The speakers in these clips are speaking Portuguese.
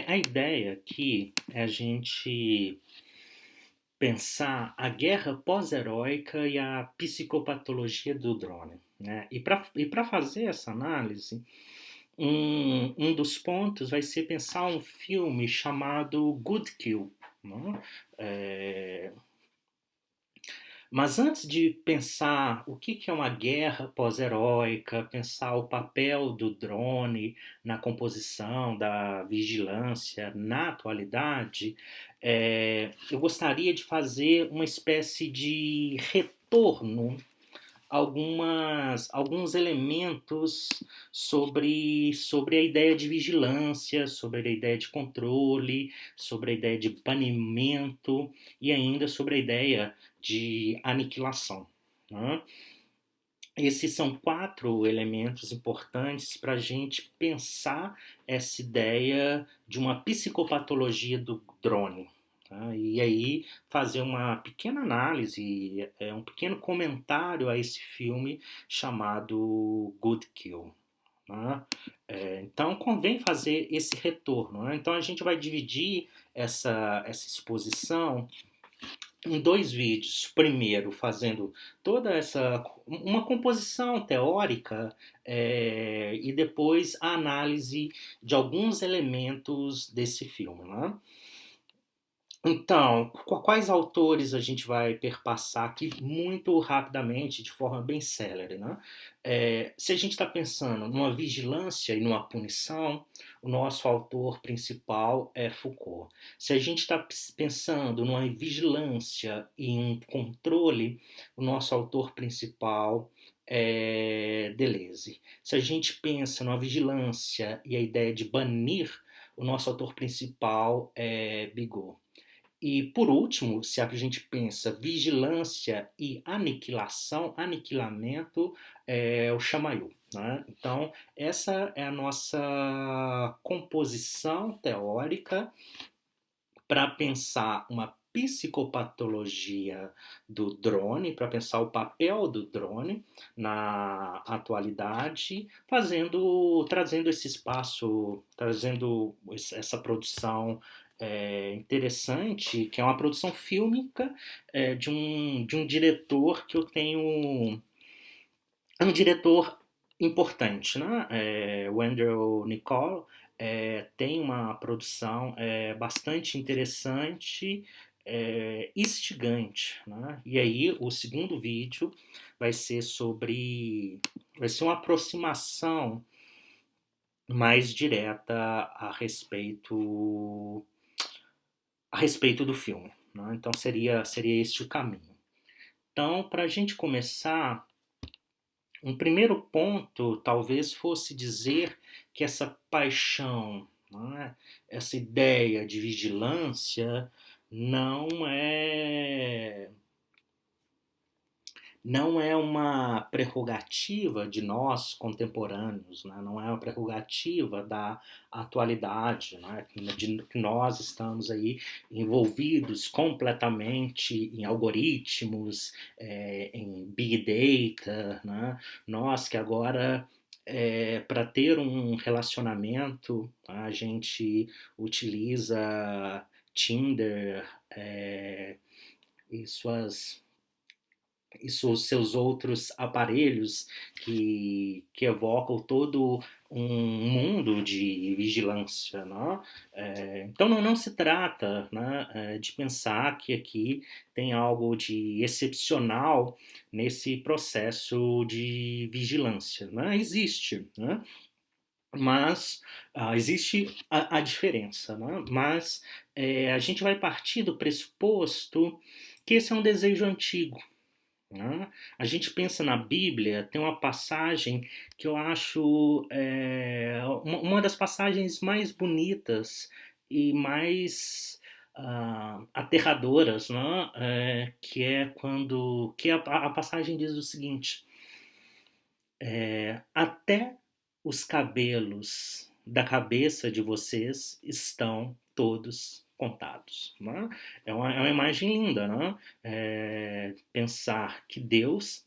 A ideia aqui é a gente pensar a guerra pós-heróica e a psicopatologia do drone, né? E para fazer essa análise, um dos pontos vai ser pensar um filme chamado Good Kill, né? É, mas antes de pensar o que é uma guerra pós-heróica, pensar o papel do drone na composição da vigilância na atualidade, eu gostaria de fazer uma espécie de retorno alguns elementos sobre a ideia de vigilância, sobre a ideia de controle, sobre a ideia de banimento e ainda sobre a ideia de aniquilação, né? Esses são quatro elementos importantes para a gente pensar essa ideia de uma psicopatologia do drone. Tá? E aí fazer uma pequena análise, um pequeno comentário a esse filme chamado Good Kill. Né? Então convém fazer esse retorno. Né? Então a gente vai dividir essa exposição em dois vídeos. Primeiro, fazendo toda essa uma composição teórica e depois a análise de alguns elementos desse filme. Né? Então, quais autores a gente vai perpassar aqui muito rapidamente, de forma bem célere, né? Se a gente está pensando numa vigilância e numa punição, o nosso autor principal é Foucault. Se a gente está pensando numa vigilância e um controle, o nosso autor principal é Deleuze. Se a gente pensa numa vigilância e a ideia de banir, o nosso autor principal é Bigot. E por último, se a gente pensa vigilância e aniquilação, aniquilamento é o Chamayou. Né? Então, essa é a nossa composição teórica para pensar uma psicopatologia do drone, para pensar o papel do drone na atualidade, trazendo esse espaço, trazendo essa produção interessante, que é uma produção fílmica de um diretor que eu tenho. É um diretor importante, né? O Andrew Niccol tem uma produção bastante interessante, instigante, né? E aí o segundo vídeo vai ser vai ser uma aproximação mais direta a respeito do filme, né? Então seria este o caminho. Então, para a gente começar, um primeiro ponto talvez fosse dizer que essa paixão, não é? Essa ideia de vigilância não é não é uma prerrogativa de nós contemporâneos, né? Não é uma prerrogativa da atualidade, né? De que nós estamos aí envolvidos completamente em algoritmos, em big data, né? Nós que agora para ter um relacionamento a gente utiliza Tinder e seus outros aparelhos que evocam todo um mundo de vigilância. Né? Então não se trata, né, de pensar que aqui tem algo de excepcional nesse processo de vigilância. Né? Existe, né? Mas existe a diferença. Né? Mas a gente vai partir do pressuposto que esse é um desejo antigo. Né? A gente pensa na Bíblia, tem uma passagem que eu acho uma das passagens mais bonitas e mais aterradoras, né? Que é quando que a passagem diz o seguinte: até os cabelos da cabeça de vocês estão todos contados. Né? É uma imagem linda, né? Pensar que Deus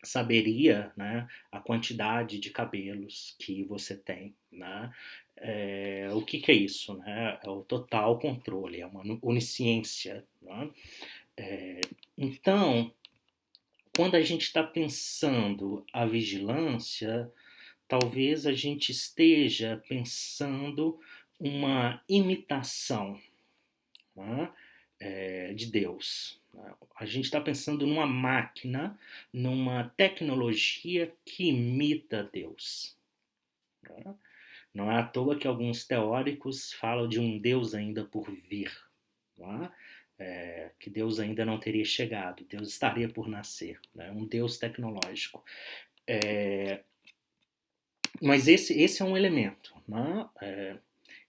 saberia, né, a quantidade de cabelos que você tem. Né? O que é isso? Né? É o total controle, é uma onisciência. Né? Então, quando a gente está pensando a vigilância, talvez a gente esteja pensando uma imitação, né, de Deus. Né? A gente está pensando numa máquina, numa tecnologia que imita Deus. Né? Não é à toa que alguns teóricos falam de um Deus ainda por vir. Não é? Que Deus ainda não teria chegado, Deus estaria por nascer, né? Um Deus tecnológico. Mas esse é um elemento. Né?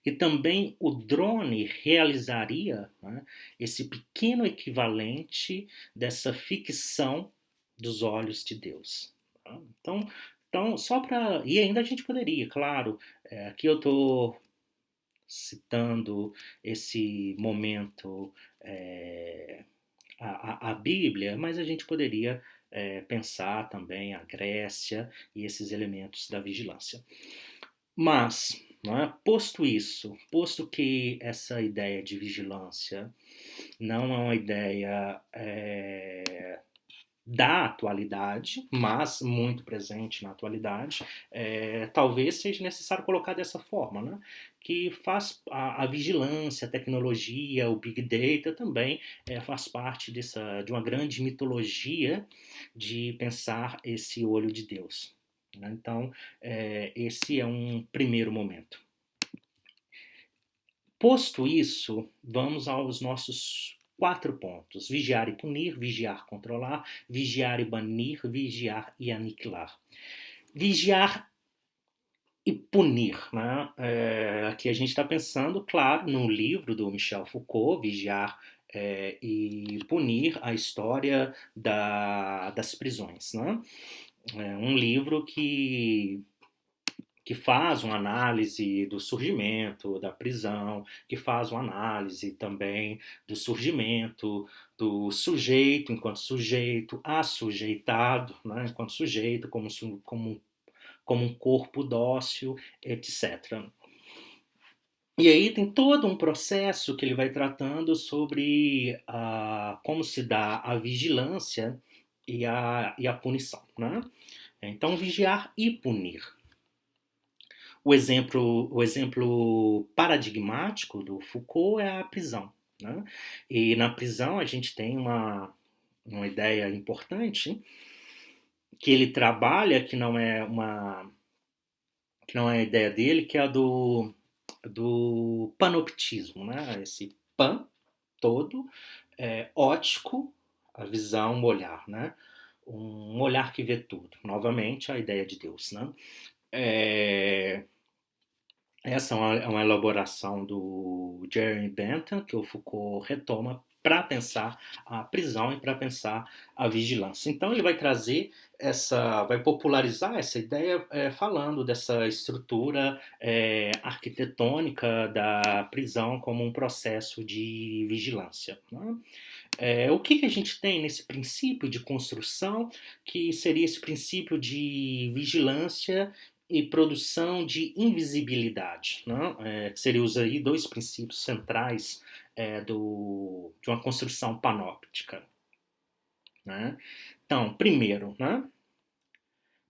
E também o drone realizaria, né, esse pequeno equivalente dessa ficção dos olhos de Deus. Tá? Então, só para. E ainda a gente poderia, claro, aqui eu estou citando esse momento, a Bíblia, mas a gente poderia pensar também a Grécia e esses elementos da vigilância. Mas, posto isso, posto que essa ideia de vigilância não é uma ideia da atualidade, mas muito presente na atualidade, talvez seja necessário colocar dessa forma, né? Que faz a vigilância, a tecnologia, o Big Data também faz parte de uma grande mitologia de pensar esse olho de Deus. Né? Então, esse é um primeiro momento. Posto isso, vamos aos nossos 4 pontos: vigiar e punir, vigiar, controlar, vigiar e banir, vigiar e aniquilar. Vigiar e punir, né? Aqui a gente está pensando, claro, no livro do Michel Foucault, Vigiar e Punir, a história das prisões. Né? Um livro que faz uma análise do surgimento da prisão, que faz uma análise também do surgimento do sujeito enquanto sujeito, assujeitado, né, enquanto sujeito, como um corpo dócil, etc. E aí tem todo um processo que ele vai tratando sobre como se dá a vigilância e a punição. Né? Então, vigiar e punir. O exemplo paradigmático do Foucault é a prisão. Né? E na prisão a gente tem uma ideia importante que ele trabalha, que não é a ideia dele, que é a do panoptismo. Né? Esse pan, todo, ótico, a visão, o olhar. Né? Um olhar que vê tudo. Novamente, a ideia de Deus. Né? Essa é uma elaboração do Jeremy Bentham, que o Foucault retoma para pensar a prisão e para pensar a vigilância. Então ele vai trazer vai popularizar essa ideia falando dessa estrutura arquitetônica da prisão como um processo de vigilância. Né? O que a gente tem nesse princípio de construção, que seria esse princípio de vigilância e produção de invisibilidade, né? Que seria usa aí 2 princípios centrais de uma construção panóptica. Né? Então, primeiro, né?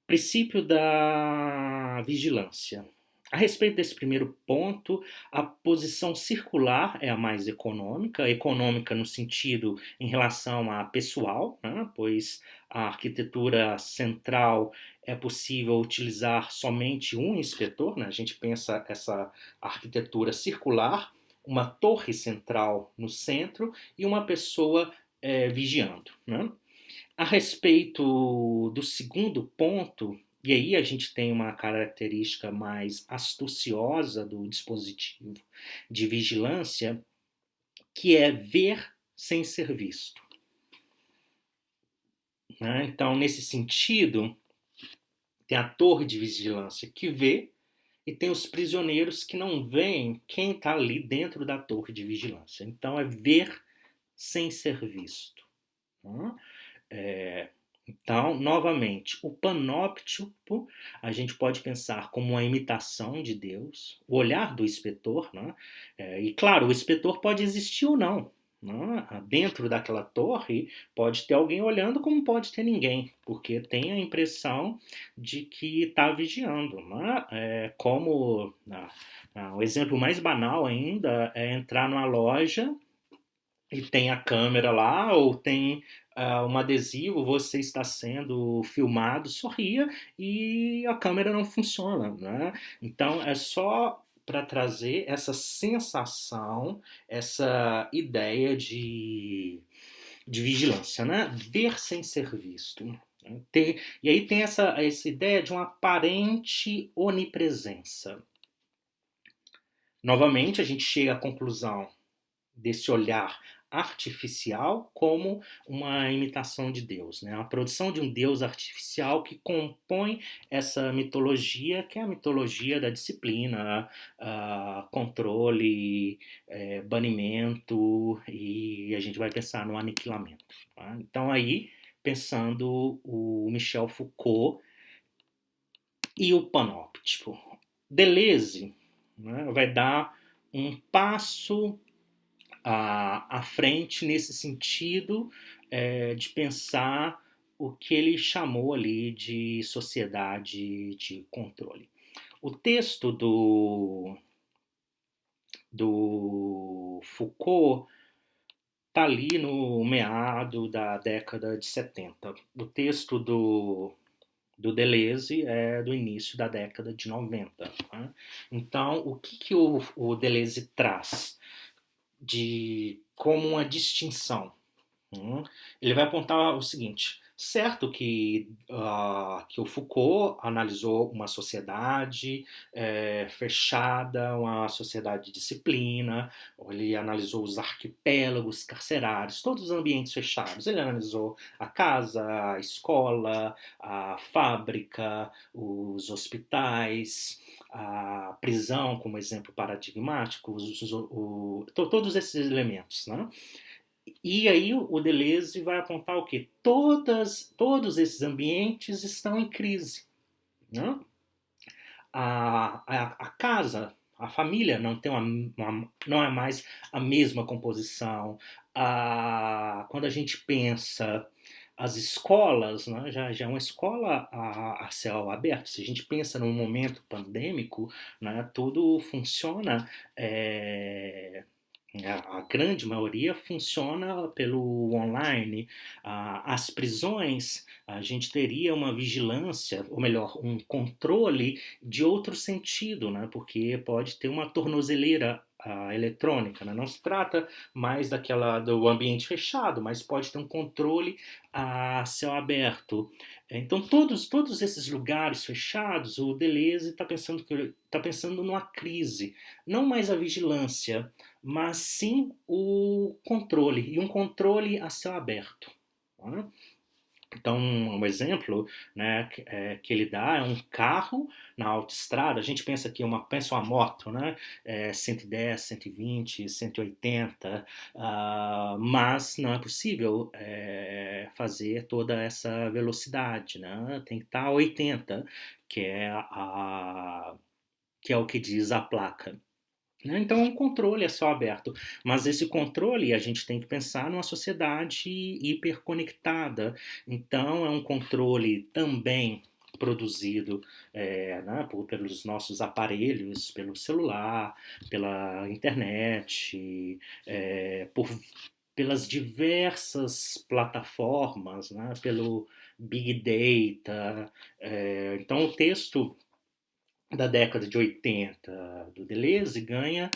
Princípio da vigilância. A respeito desse primeiro ponto, a posição circular é a mais econômica no sentido em relação a pessoal, né? Pois a arquitetura central é possível utilizar somente um inspetor, né? A gente pensa essa arquitetura circular, uma torre central no centro e uma pessoa vigiando. Né? A respeito do segundo ponto, e aí a gente tem uma característica mais astuciosa do dispositivo de vigilância, que é ver sem ser visto. Né? Então, nesse sentido, tem a torre de vigilância que vê e tem os prisioneiros que não veem quem está ali dentro da torre de vigilância. Então, é ver sem ser visto. Né? Então, novamente, o panóptico a gente pode pensar como uma imitação de Deus, o olhar do inspetor, né? E claro, o inspetor pode existir ou não. Né? Dentro daquela torre pode ter alguém olhando, como pode ter ninguém, porque tem a impressão de que está vigiando. Né? Como o exemplo mais banal ainda é entrar numa loja e tem a câmera lá, ou tem um adesivo, você está sendo filmado, sorria, e a câmera não funciona, né? Então é só para trazer essa sensação, essa ideia de vigilância, né? Ver sem ser visto. E aí tem essa ideia de uma aparente onipresença. Novamente, a gente chega à conclusão desse olhar artificial como uma imitação de Deus, né? A produção de um Deus artificial que compõe essa mitologia, que é a mitologia da disciplina, controle, banimento, e a gente vai pensar no aniquilamento. Tá? Então aí, pensando o Michel Foucault e o panóptico. Deleuze, né, vai dar um passo à frente nesse sentido de pensar o que ele chamou ali de sociedade de controle. O texto do Foucault está ali no meado da década de 70. O texto do Deleuze é do início da década de 90. Né? Então, o que o Deleuze traz como uma distinção? Ele vai apontar o seguinte: certo que o Foucault analisou uma sociedade fechada, uma sociedade de disciplina, ele analisou os arquipélagos carcerários, todos os ambientes fechados. Ele analisou a casa, a escola, a fábrica, os hospitais, a prisão como exemplo paradigmático, todos esses elementos, né? E aí o Deleuze vai apontar o quê? Todos esses ambientes estão em crise. Né? A casa, a família não tem não é mais a mesma composição. Quando a gente pensa as escolas, né, já é uma escola a céu aberto. Se a gente pensa num momento pandêmico, né, tudo funciona a grande maioria funciona pelo online. As prisões, a gente teria uma vigilância, ou melhor, um controle de outro sentido, né? Porque pode ter uma tornozeleira eletrônica, né? Não se trata mais do ambiente fechado, mas pode ter um controle a céu aberto. Então todos esses lugares fechados, o Deleuze está pensando numa crise, não mais a vigilância, mas sim o controle, e um controle a céu aberto. Né? Então, um exemplo, né, que ele dá é um carro na autoestrada. A gente pensa uma moto, né, 110, 120, 180, mas não é possível fazer toda essa velocidade, né? Tem que estar a 80, que é, que é o que diz a placa. Né? Então, é um controle a céu aberto. Mas esse controle, a gente tem que pensar numa sociedade hiperconectada. Então, é um controle também produzido né, pelos nossos aparelhos, pelo celular, pela internet, pelas diversas plataformas, né, pelo Big Data. Então, o texto da década de 80 do Deleuze ganha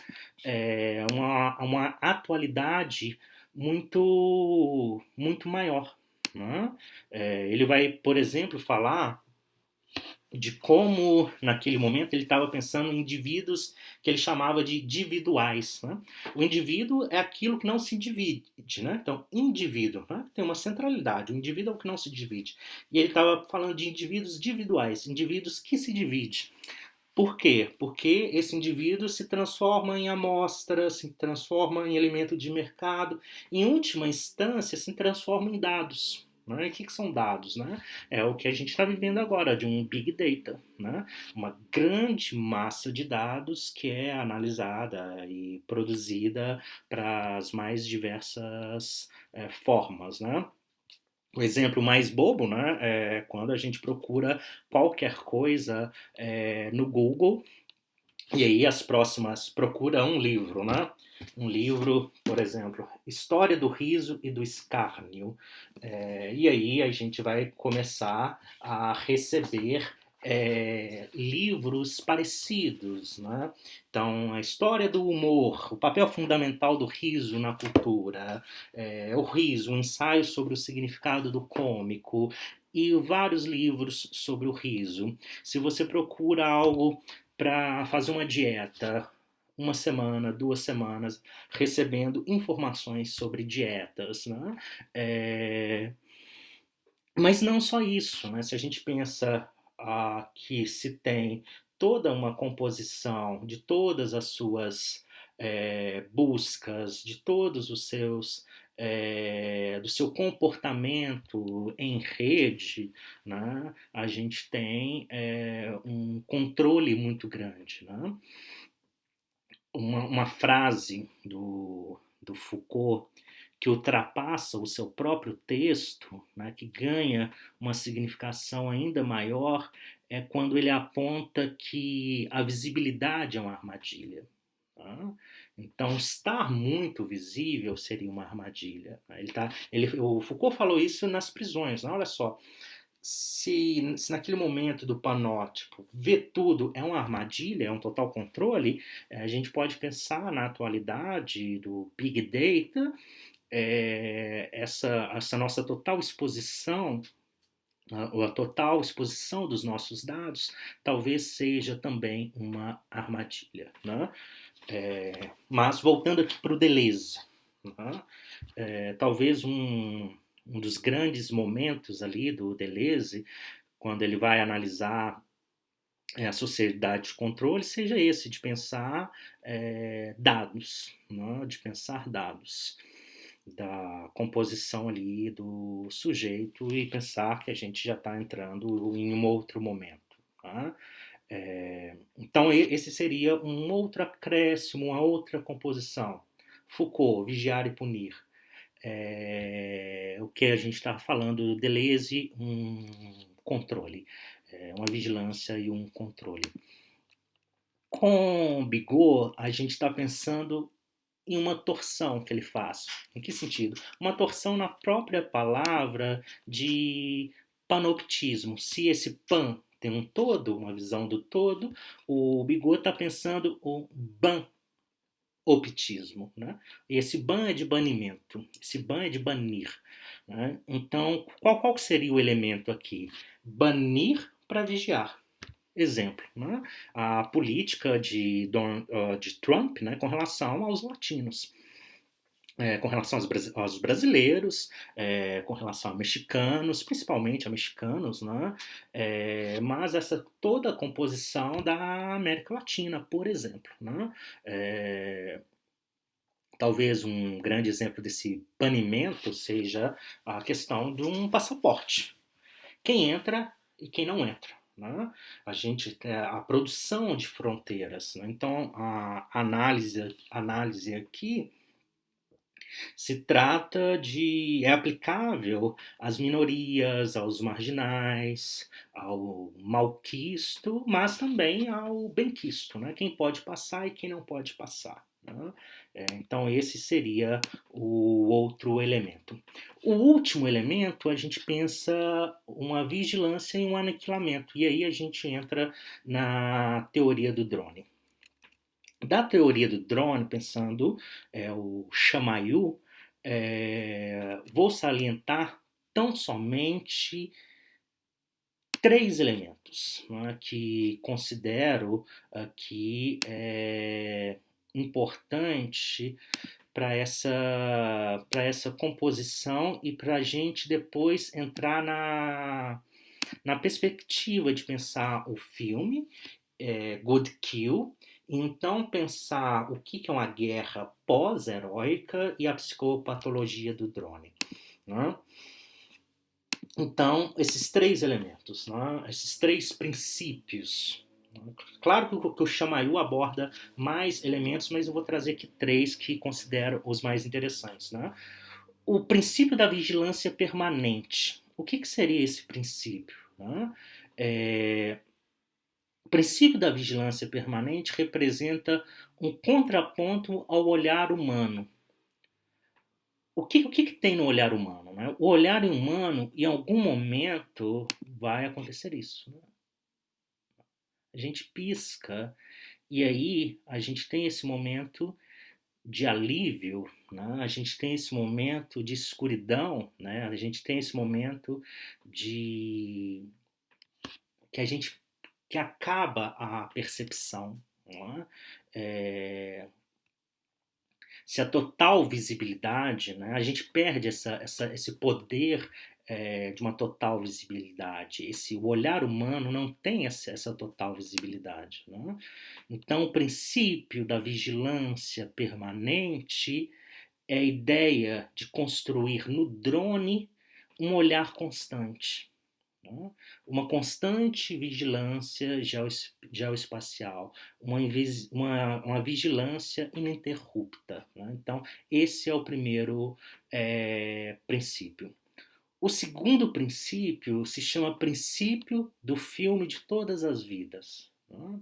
uma atualidade muito maior. Né? Ele vai, por exemplo, falar de como, naquele momento, ele estava pensando em indivíduos que ele chamava de individuais. Né? O indivíduo é aquilo que não se divide. Né? Então, indivíduo, né? Tem uma centralidade. O indivíduo é o que não se divide. E ele estava falando de indivíduos individuais, indivíduos que se dividem. Por quê? Porque esse indivíduo se transforma em amostra, se transforma em elemento de mercado, em última instância, se transforma em dados. Né? E o que são dados? Né? É o que a gente está vivendo agora, de um Big Data. Né? Uma grande massa de dados que é analisada e produzida para as mais diversas formas. Né? O exemplo mais bobo, né, é quando a gente procura qualquer coisa no Google e aí as próximas procura um livro, né? Um livro, por exemplo, História do Riso e do Escárnio. E aí a gente vai começar a receber livros parecidos, né? Então, a história do humor, o papel fundamental do riso na cultura, o riso, um ensaio sobre o significado do cômico e vários livros sobre o riso. Se você procura algo para fazer uma dieta, uma semana, 2 semanas, recebendo informações sobre dietas, né? É, mas não só isso, né? Se a gente pensa que se tem toda uma composição de todas as suas buscas, de todos os seus do seu comportamento em rede, né? A gente tem um controle muito grande, né? Uma frase do Foucault que ultrapassa o seu próprio texto, né, que ganha uma significação ainda maior, é quando ele aponta que a visibilidade é uma armadilha. Tá? Então, estar muito visível seria uma armadilha. O Foucault falou isso nas prisões. Né? Olha só, se naquele momento do panótipo ver tudo é uma armadilha, é um total controle, a gente pode pensar na atualidade do Big Data, essa nossa total exposição, a total exposição dos nossos dados, talvez seja também uma armadilha. Né? Mas voltando aqui para o Deleuze, né? Talvez um dos grandes momentos ali do Deleuze, quando ele vai analisar a sociedade de controle, seja esse, de pensar dados, né? De pensar dados da composição ali do sujeito e pensar que a gente já está entrando em um outro momento. Tá? Então esse seria um outro acréscimo, uma outra composição. Foucault, Vigiar e Punir. O que a gente está falando, Deleuze, um controle, uma vigilância e um controle. Com Bigot, a gente está pensando em uma torção que ele faz. Em que sentido? Uma torção na própria palavra de panoptismo. Se esse pan tem um todo, uma visão do todo, o Bigot está pensando o banoptismo. Né? Esse ban é de banimento, esse ban é de banir. Né? Então, qual seria o elemento aqui? Banir para vigiar. Exemplo, né? A política de Trump, né, com relação aos latinos. Com relação aos brasileiros, com relação a mexicanos, principalmente a mexicanos, né? Mas toda a composição da América Latina, por exemplo. Né? Talvez um grande exemplo desse banimento seja a questão de um passaporte. Quem entra e quem não entra. Né? A produção de fronteiras. Né? Então, a análise aqui se trata é aplicável às minorias, aos marginais, ao malquisto, mas também ao benquisto, né? Quem pode passar e quem não pode passar. Né? Então esse seria o outro elemento. O último elemento, a gente pensa uma vigilância e um aniquilamento, e aí a gente entra na teoria do drone. Da teoria do drone, pensando o Chamayu, vou salientar tão somente 3 elementos, né, que considero aqui importante para essa composição e para a gente depois entrar na perspectiva de pensar o filme Good Kill, e então pensar o que é uma guerra pós-heróica e a psicopatologia do drone. Né? Então, esses três elementos, né? Esses três princípios. Claro que o Chamayu aborda mais elementos, mas eu vou trazer aqui três que considero os mais interessantes. Né? O princípio da vigilância permanente. O que seria esse princípio? Né? O princípio da vigilância permanente representa um contraponto ao olhar humano. O que tem no olhar humano? Né? O olhar humano, em algum momento, vai acontecer isso. Né? A gente pisca e aí a gente tem esse momento de alívio, né? A gente tem esse momento de escuridão, né? A gente tem esse momento de que a gente que acaba a percepção, não é? Se a total visibilidade, né, a gente perde esse poder de uma total visibilidade. O olhar humano não tem essa total visibilidade. Né? Então, o princípio da vigilância permanente é a ideia de construir no drone um olhar constante. Né? Uma constante vigilância geoespacial, uma vigilância ininterrupta. Né? Então, esse é o primeiro princípio. O segundo princípio se chama princípio do filme de todas as vidas. Né?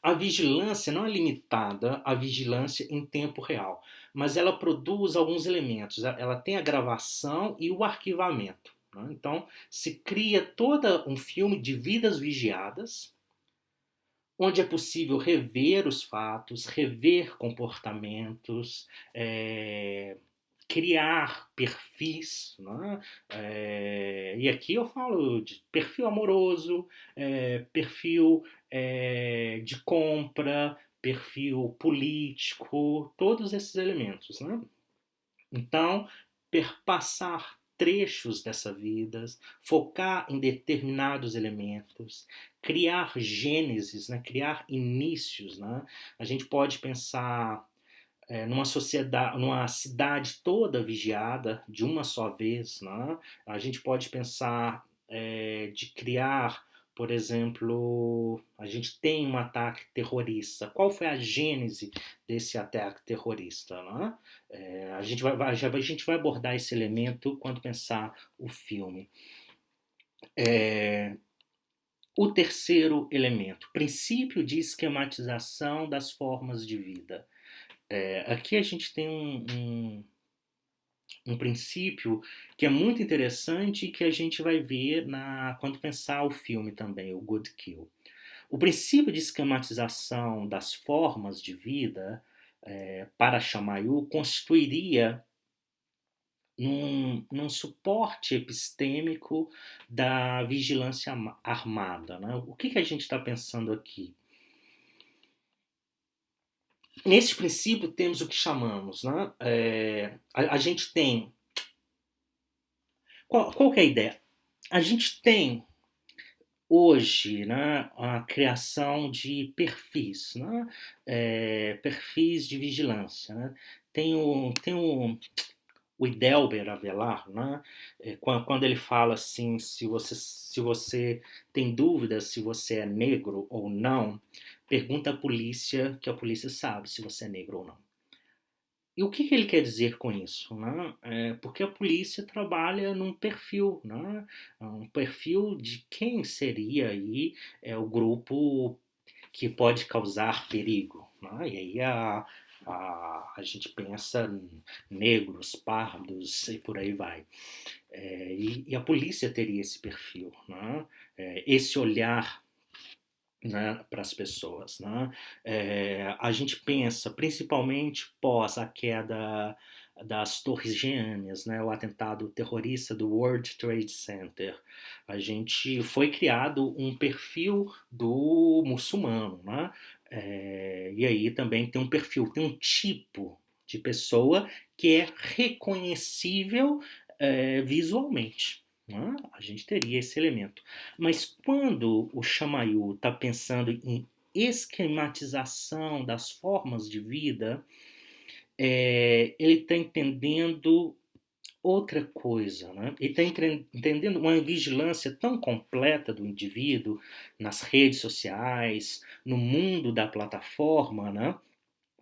A vigilância não é limitada à vigilância em tempo real, mas ela produz alguns elementos. Ela tem a gravação e o arquivamento. Né? Então, se cria todo um filme de vidas vigiadas, onde é possível rever os fatos, rever comportamentos, criar perfis, né? E aqui eu falo de perfil amoroso, perfil de compra, perfil político, todos esses elementos. Né? Então, perpassar trechos dessa vida, focar em determinados elementos, criar gênesis, né? Criar inícios. Né? A gente pode pensar numa sociedade, numa cidade toda vigiada de uma só vez. Né? A gente pode pensar de criar, por exemplo, a gente tem um ataque terrorista. Qual foi a gênese desse ataque terrorista? Né? A gente vai abordar esse elemento quando pensar o filme. O terceiro elemento, princípio de esquematização das formas de vida. Aqui a gente tem um princípio que é muito interessante e que a gente vai ver quando pensar o filme também, o Good Kill. O princípio de esquematização das formas de vida para Chamayu constituiria num suporte epistêmico da vigilância armada. Né? O que a gente está pensando aqui? Nesse princípio temos o que chamamos, né? A gente tem... Qual que é a ideia? A gente tem hoje, né, a criação de perfis, né? Perfis de vigilância. Né? Tem o Idelber Avelar, né? Quando ele fala assim, se você tem dúvidas se você é negro ou não, pergunta à polícia, que a polícia sabe se você é negro ou não. E o que ele quer dizer com isso? Né? Porque a polícia trabalha num perfil, né? Um perfil de quem seria aí o grupo que pode causar perigo. Né? E aí a gente pensa em negros, pardos e por aí vai. E a polícia teria esse perfil, né? Esse olhar, né, para as pessoas. Né? A gente pensa, principalmente pós a queda das Torres Gêmeas, né, o atentado terrorista do World Trade Center, a gente foi criado um perfil do muçulmano. Né? E aí também tem um perfil, tem um tipo de pessoa que é reconhecível visualmente. Né? A gente teria esse elemento. Mas quando o Chamayu está pensando em esquematização das formas de vida, ele está entendendo outra coisa, né? E está entendendo uma vigilância tão completa do indivíduo nas redes sociais, no mundo da plataforma, né?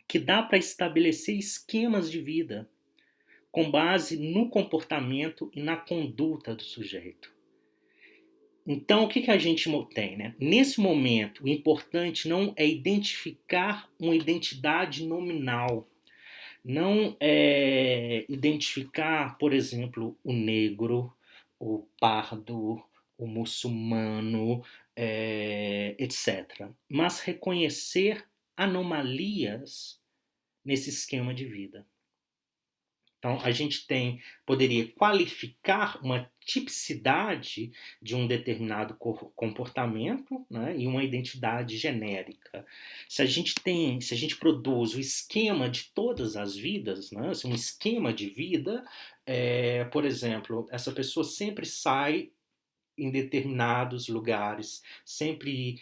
Que dá para estabelecer esquemas de vida com base no comportamento e na conduta do sujeito. Então, o que a gente tem, né? Nesse momento, o importante não é identificar uma identidade nominal, não é identificar, por exemplo, o negro, o pardo, o muçulmano, etc. Mas reconhecer anomalias nesse esquema de vida. Então, a gente poderia qualificar uma tipicidade de um determinado comportamento, né, e uma identidade genérica. Se a gente produz o esquema de todas as vidas, né, assim, um esquema de vida, por exemplo, essa pessoa sempre sai em determinados lugares, sempre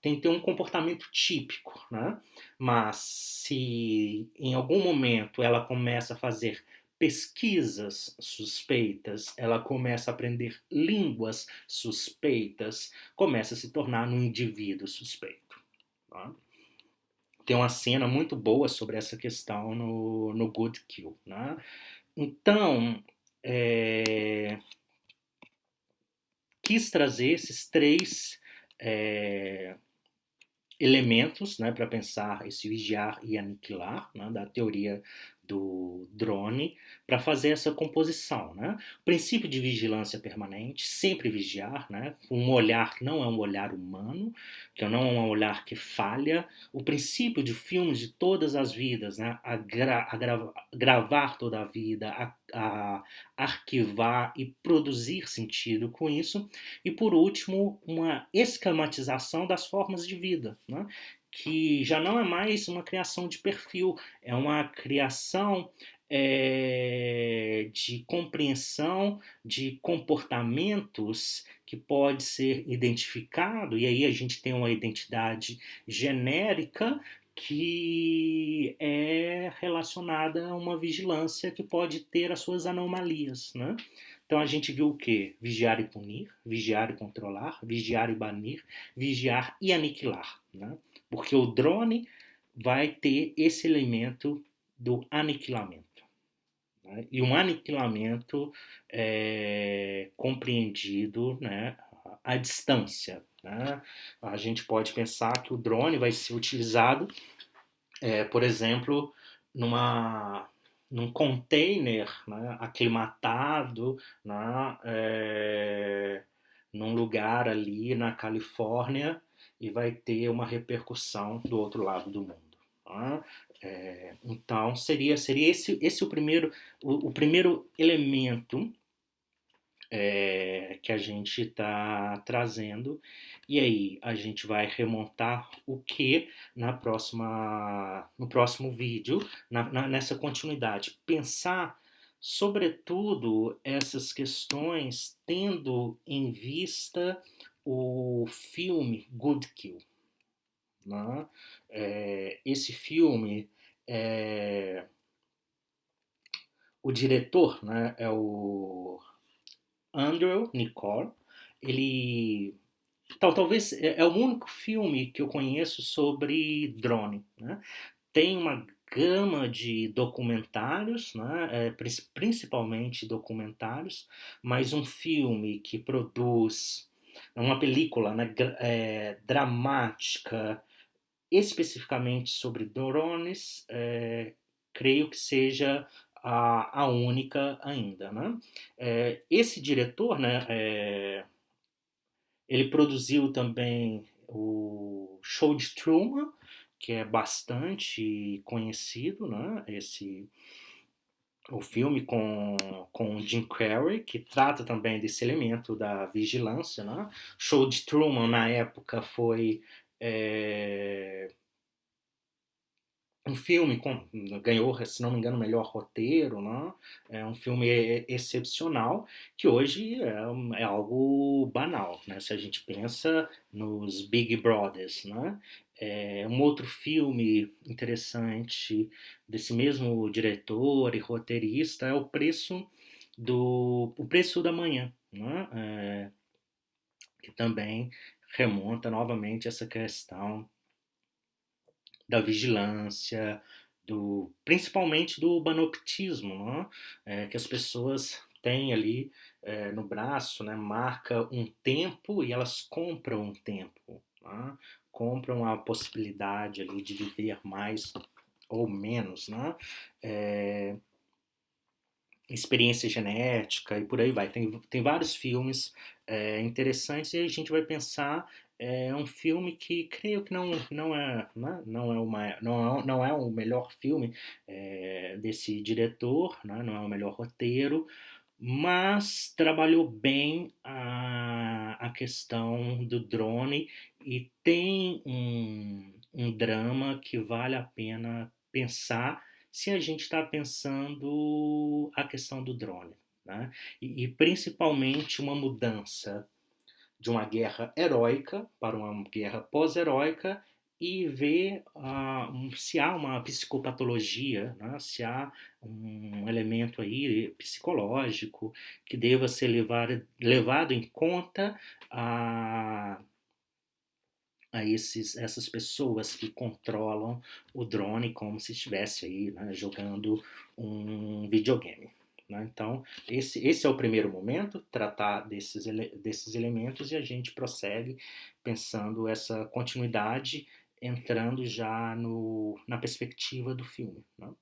tem que ter um comportamento típico, né? Mas se em algum momento ela começa a fazer pesquisas suspeitas, ela começa a aprender línguas suspeitas, começa a se tornar um indivíduo suspeito. Tá? Tem uma cena muito boa sobre essa questão no Good Kill. Né? Então, quis trazer esses três elementos, né, para pensar esse vigiar e aniquilar, né, da teoria do drone, para fazer essa composição. Né? O princípio de vigilância permanente, sempre vigiar, né? Um olhar que não é um olhar humano, que não é um olhar que falha. O princípio de filmes de todas as vidas, né? Gravar toda a vida, a arquivar e produzir sentido com isso. E por último, uma esquematização das formas de vida, né? Que já não é mais uma criação de perfil, é uma criação de compreensão de comportamentos que pode ser identificado, e aí a gente tem uma identidade genérica que é relacionada a uma vigilância que pode ter as suas anomalias, né? Então a gente viu o quê? Vigiar e punir, vigiar e controlar, vigiar e banir, vigiar e aniquilar, né? Porque o drone vai ter esse elemento do aniquilamento. Né? E um aniquilamento compreendido, né, à distância. Né? A gente pode pensar que o drone vai ser utilizado, por exemplo, num container, né, aclimatado, né, num lugar ali na Califórnia, e vai ter uma repercussão do outro lado do mundo. Tá? Então seria esse o primeiro elemento que a gente está trazendo. E aí a gente vai remontar o que no próximo vídeo, nessa continuidade. Pensar, sobretudo, essas questões tendo em vista o filme Good Kill. Né? Esse filme, o diretor, né, é o Andrew Niccol. Ele talvez é o único filme que eu conheço sobre drone. Né? Tem uma gama de documentários, né? Principalmente documentários, mas um filme que produz uma película, né, dramática, especificamente sobre drones, creio que seja a única ainda. Né? Esse diretor, né, ele produziu também o Show de Truman, que é bastante conhecido, né? O filme com Jim Carrey, que trata também desse elemento da vigilância. Né? Show de Truman, na época, foi um filme ganhou, se não me engano, o melhor roteiro, né? É um filme excepcional que hoje é algo banal, né? Se a gente pensa nos Big Brothers, né? Um outro filme interessante desse mesmo diretor e roteirista é O Preço da Manhã, né? Que também remonta novamente a essa questão da vigilância, principalmente do banoptismo, né? Que as pessoas têm ali no braço, né? Marca um tempo e elas compram um tempo, né? Compram a possibilidade ali de viver mais ou menos, né? É, experiência genética e por aí vai. Tem vários filmes interessantes e a gente vai pensar um filme que creio que não é o melhor filme desse diretor, né? Não é o melhor roteiro, mas trabalhou bem a questão do drone e tem um drama que vale a pena pensar se a gente está pensando a questão do drone, né? E principalmente uma mudança de uma guerra heróica para uma guerra pós-heróica e ver se há uma psicopatologia, né? Se há um elemento aí psicológico que deva ser levado em conta a essas pessoas que controlam o drone como se estivesse aí, né, jogando um videogame. Né? Então, esse é o primeiro momento, tratar desses elementos e a gente prossegue pensando essa continuidade, entrando já na perspectiva do filme. Né?